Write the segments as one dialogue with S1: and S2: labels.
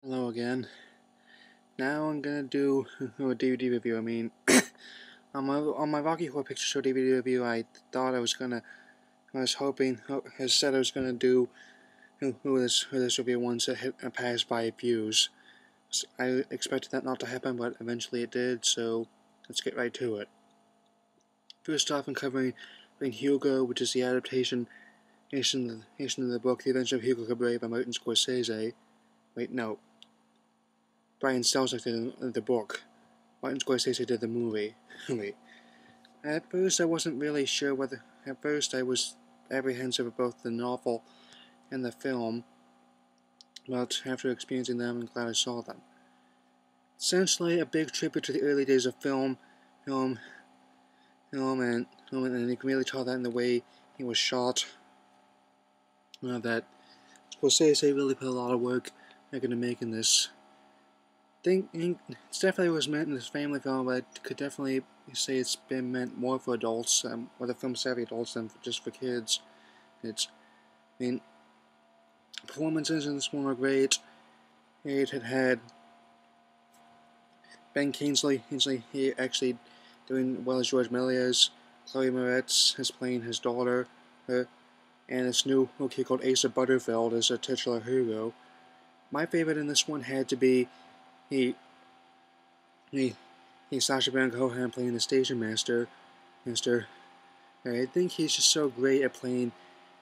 S1: Hello again. Now I'm gonna do a DVD review. On my Rocky Horror Picture Show DVD review, I thought I was hoping, I said I was gonna do who this review once it hit passed by views. I expected that not to happen, but eventually it did. So let's get right to it. First off, I'm covering Hugo, which is the adaptation of the book The Adventure of Hugo Cabret by Martin Scorsese. Wait, no. Brian Selznick did the book. Martin Scorsese did the movie. At first, I wasn't really sure whether. At first, I was apprehensive of both the novel and the film, but after experiencing them, I'm glad I saw them. Essentially, a big tribute to the early days of film, and you can really tell that in the way it was shot. That Scorsese really put a lot of work into making this. It definitely was meant in this family film, but I could definitely say it's been meant more for adults, or the film-savvy adults, than just for kids. Performances in this one were great. It had Ben Kingsley, he actually doing well as George Méliès. Chloe Moretz is playing his daughter, and this new kid called Asa Butterfield as a titular Hugo. My favorite in this one had to be Sacha Baron Cohen playing the station master. I think he's just so great at playing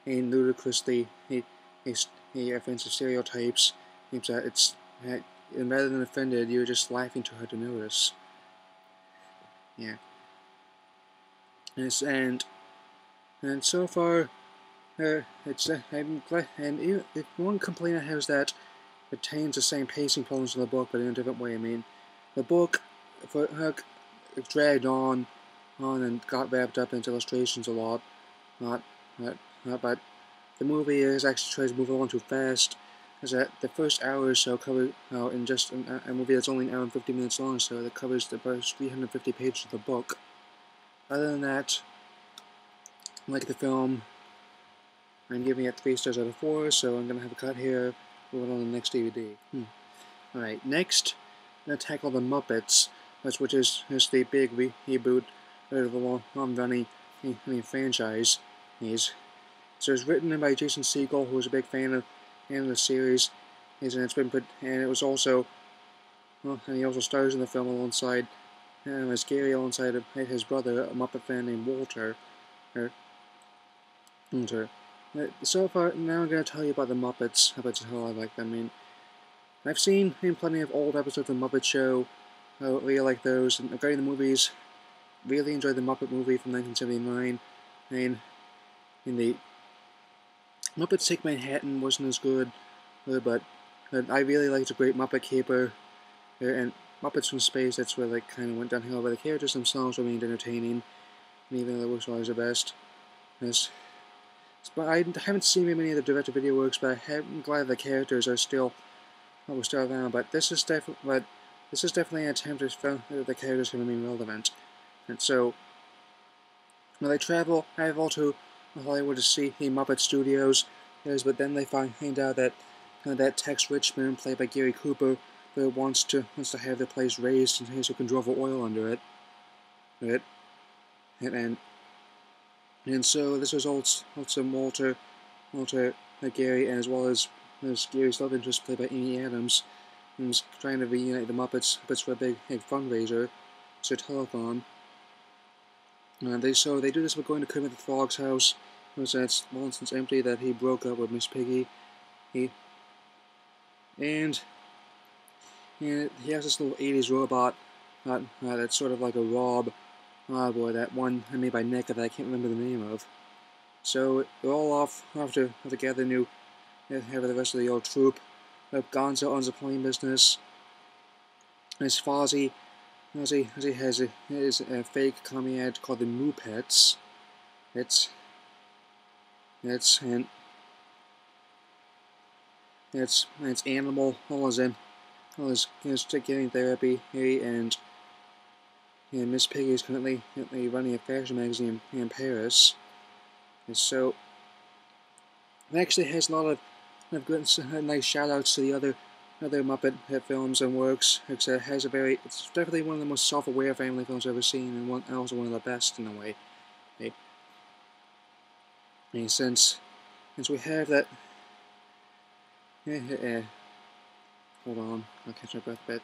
S1: ludicrously offensive stereotypes. And rather than offended, you're just laughing too hard to notice. Yeah. And so far, I'm glad. And the one complaint I have is that it retains the same pacing problems in the book, but in a different way. The book dragged on and got wrapped up into illustrations a lot. But the movie is actually tries to move along too fast. Is that the first hour or so covered in just a movie that's only an hour and 50 minutes long, so that covers the first 350 pages of the book. Other than that, like the film, I'm giving it 3 stars out of 4, so I'm going to have a cut here. Move on to the next DVD. Alright, next, I'm going to tackle the Muppets, which is the big reboot of a long-running franchise. So it's written by Jason Segel, who was a big fan of the series, and it was also, and he also stars in the film alongside as Gary alongside his brother, a Muppet fan named Walter. So far, now I'm going to tell you about the Muppets, about how I like them. I've seen plenty of old episodes of the Muppet Show. I really like those. And regarding the movies, really enjoyed the Muppet movie from 1979. The Muppets Take Manhattan wasn't as good, but I really liked The Great Muppet Caper, and Muppets from Space. That's where kind of went downhill. But the characters themselves remained entertaining, and even though the works were always the best. But I haven't seen many of the direct-to-video works, but I'm glad the characters are still around. But this is definitely an attempt to show that the characters can remain relevant. And so, when they travel to Hollywood to see the Muppet Studios, but then they find out that that Tex Richmond, played by Gary Cooper, wants to have the place raised and so can draw oil under it. And so this results in Walter, Gary, as well as Gary's love interest, played by Amy Adams, and was trying to reunite the Muppets for a big fundraiser. It's a telethon. They do this by going to Kermit the Frog's house. It's long since empty that he broke up with Miss Piggy. And he has this little 80s robot that's sort of like a Rob. Boy, that one made by NECA that I can't remember the name of. So they're all off to gather have the rest of the old troupe. Gonzo owns a plane business. There's Fozzie. Fozzie has a fake commie called the Muppets. It's Animal, all his getting therapy, and Miss Piggy is currently running a fashion magazine in Paris. And so it actually has a lot of good, nice shout outs to the other other Muppet films and works. It's definitely one of the most self-aware family films I've ever seen, and also one of the best in a way. Since we have that, hold on, I'll catch my breath a bit.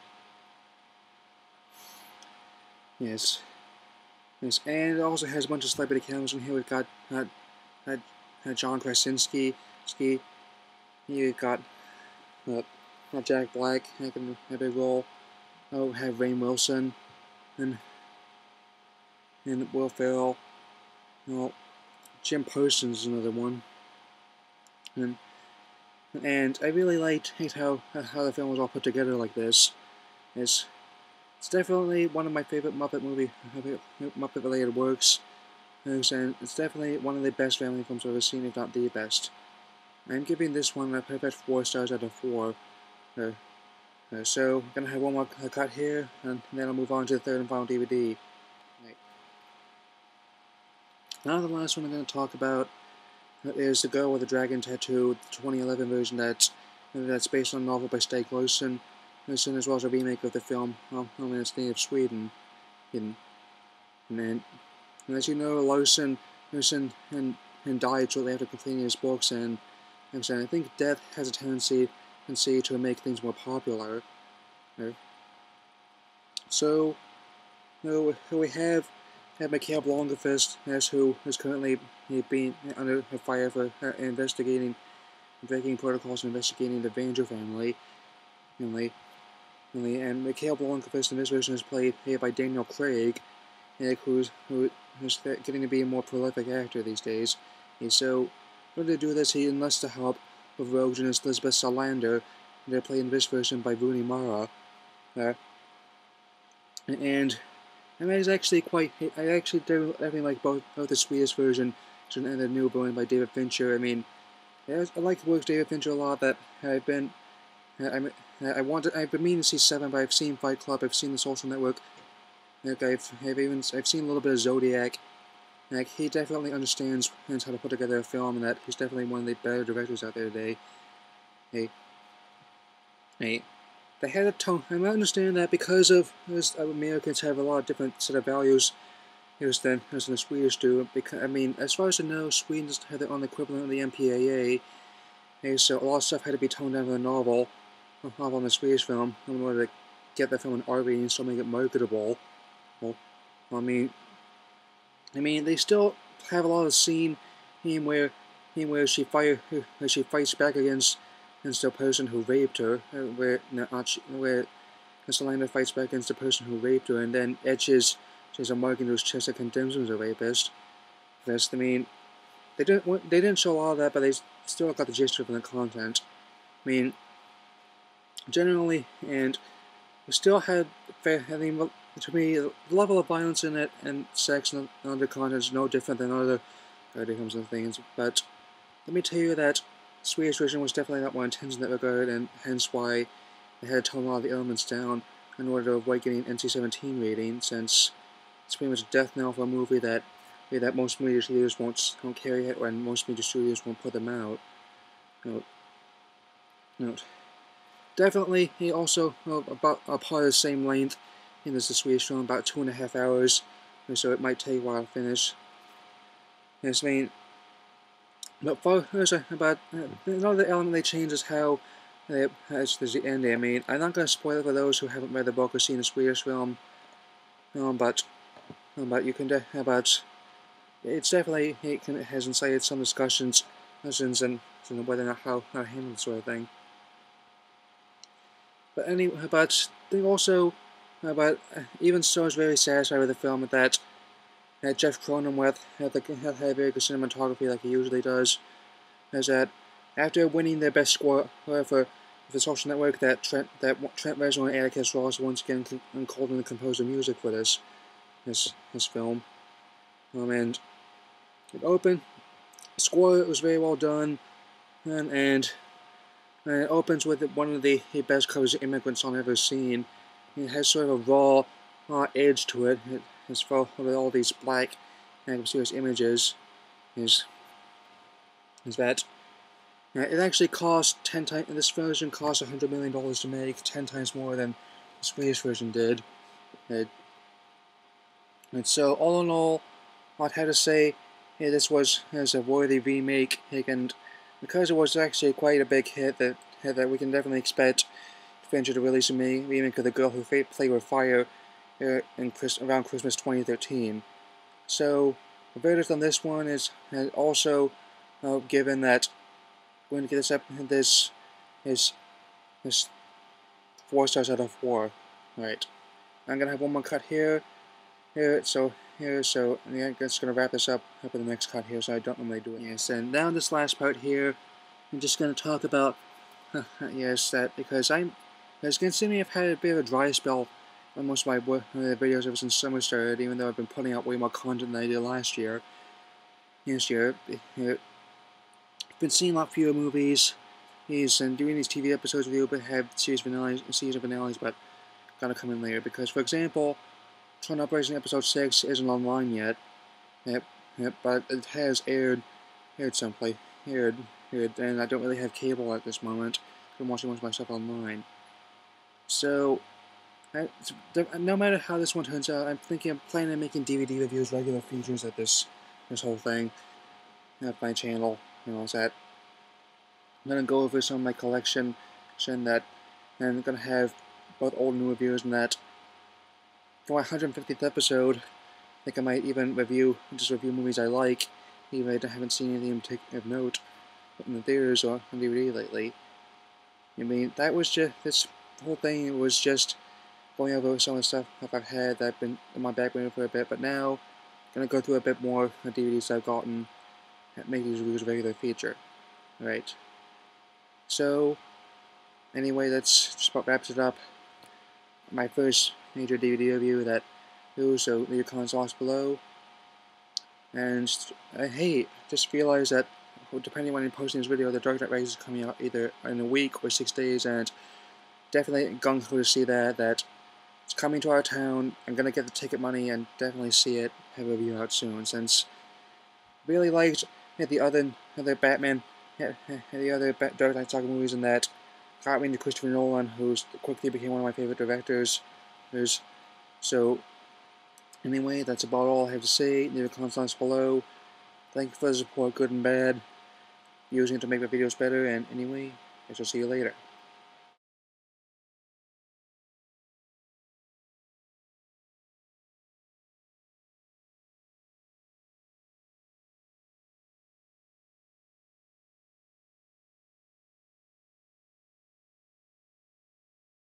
S1: Yes, and it also has a bunch of celebrity cameos in here. We've got John Krasinski, you got Jack Black making a big role. Oh, have Rainn Wilson and Will Ferrell. Well, Jim Parsons is another one. And I really liked how the film was all put together like this. It's definitely one of my favorite Muppet related works. And it's definitely one of the best family films I've ever seen, if not the best. I'm giving this one a perfect 4 stars out of 4. So I'm gonna have one more cut here, and then I'll move on to the third and final DVD. Now the last one I'm going to talk about is The Girl with the Dragon Tattoo, the 2011 version that's based on a novel by Stig Larsson, as well as a remake of the film in its native Sweden. And as you know, Larsson died shortly after completing his books, and I think death has a tendency to make things more popular. So we have Mikhail Blomkvist, who is currently being under fire for investigating breaking protocols and investigating the Vanger family. And Mikhail Blomkvist in this version is played by Daniel Craig, who's getting to be a more prolific actor these days. So, in order to do this, he enlists the help of rogue journalist Elizabeth Salander. They're played in this version by Rooney Mara. And I actually do like both the Swedish version and the new one by David Fincher. I mean, I like the works of David Fincher a lot. That I've been meaning to see Seven, but I've seen Fight Club, I've seen The Social Network. I've seen a little bit of Zodiac. He definitely understands how to put together a film, and that he's definitely one of the better directors out there today. They had a tone. I understand that because of Americans have a lot of different set of values than the Swedish do. Because as far as I know, Sweden doesn't have their own equivalent of the MPAA. So a lot of stuff had to be toned down in the novel in the Swedish film in order to get the film an R rating and still make it marketable. They still have a lot of scene where she fights back against the person who raped her, where Salander fights back against the person who raped her, and then etches a mark into his chest that condemns him as a rapist. They didn't show a lot of that, but they still got the gist of the content. Generally, and we still had, to me, the level of violence in it and sex and other content is no different than other films and things. But let me tell you that the Swedish version was definitely not more intense in that regard, and hence why they had to tone a lot of the elements down in order to avoid getting an NC-17 rating, since it's pretty much a death knell for a movie that most media studios won't carry it, and most media studios won't put them out. Definitely, he also about a part of the same length as the Swedish film, about 2.5 hours, so it might take a while to finish. But about another element they changed is how there's the ending. I'm not going to spoil it for those who haven't read the book or seen the Swedish film, but you can it's definitely it has incited some discussions and whether or not how to handle this sort of thing. But anyway, even so, I was very satisfied with the film that Jeff Cronenweth had very good cinematography like he usually does. Is that after winning their best score for The Social Network, that Trent Reznor and Atticus Ross once again called in to compose the music for this film. And it opened. The score was very well done, and it opens with one of the best covers of Immigrant song I've ever seen. It has sort of a raw edge to it. It's full with all these black and serious images. Is that It actually cost 10 times. This version cost $100 million to make, 10 times more than the Swedish version did. And so, all in all, I'd have to say, this was a worthy remake, and because it was actually quite a big hit, that we can definitely expect Fincher to release a remake of The Girl Who Played with Fire around Christmas 2013. So, the verdict on this one is also given that we're going to get this is 4 stars out of 4. Right. I'm going to have one more cut here. So yeah, I'm just going to wrap this up in the next cut here, so I don't normally do it. Yes, and now this last part here, I'm just going to talk about, yes, that because as considering I've had a bit of a dry spell on most of my videos ever since summer started, even though I've been putting out way more content than I did last year. I've been seeing a lot fewer movies, and doing these TV episodes with you, but have series of finales, but gotta come in later, because, for example, Tron Operation Episode 6 isn't online yet. Yep, but it has aired someplace. Aired, and I don't really have cable at this moment. I'm watching most of my stuff online. So, no matter how this one turns out, I'm planning on making DVD reviews regular features at this whole thing. At my channel, all that. I'm gonna go over some of my collection, and I'm gonna have both old and new reviews, and that. For my 150th episode, I think I might even review movies I like, even if I haven't seen anything of note in the theaters or on DVD lately. I mean, that was just, this whole thing was just going over some of the stuff I've had that I've been in my back burner for a bit, but now I'm going to go through a bit more of the DVDs I've gotten and make these reviews a regular feature. Right. So, anyway, that's just about wraps it up. My first major DVD review that so leave your comments below. And hey, just realize that depending on when you're posting this video, the Dark Knight Rises is coming out either in a week or 6 days, and definitely gung ho to see that it's coming to our town. I'm gonna get the ticket money and definitely see it, have a review out soon, since really liked the other Batman, the other Dark Knight Saga movies, and that got me into Christopher Nolan, who's quickly became one of my favorite directors. So anyway, that's about all I have to say. Leave your comments below. Thank you for the support, good and bad. Using it to make my videos better, and anyway, I shall see you later.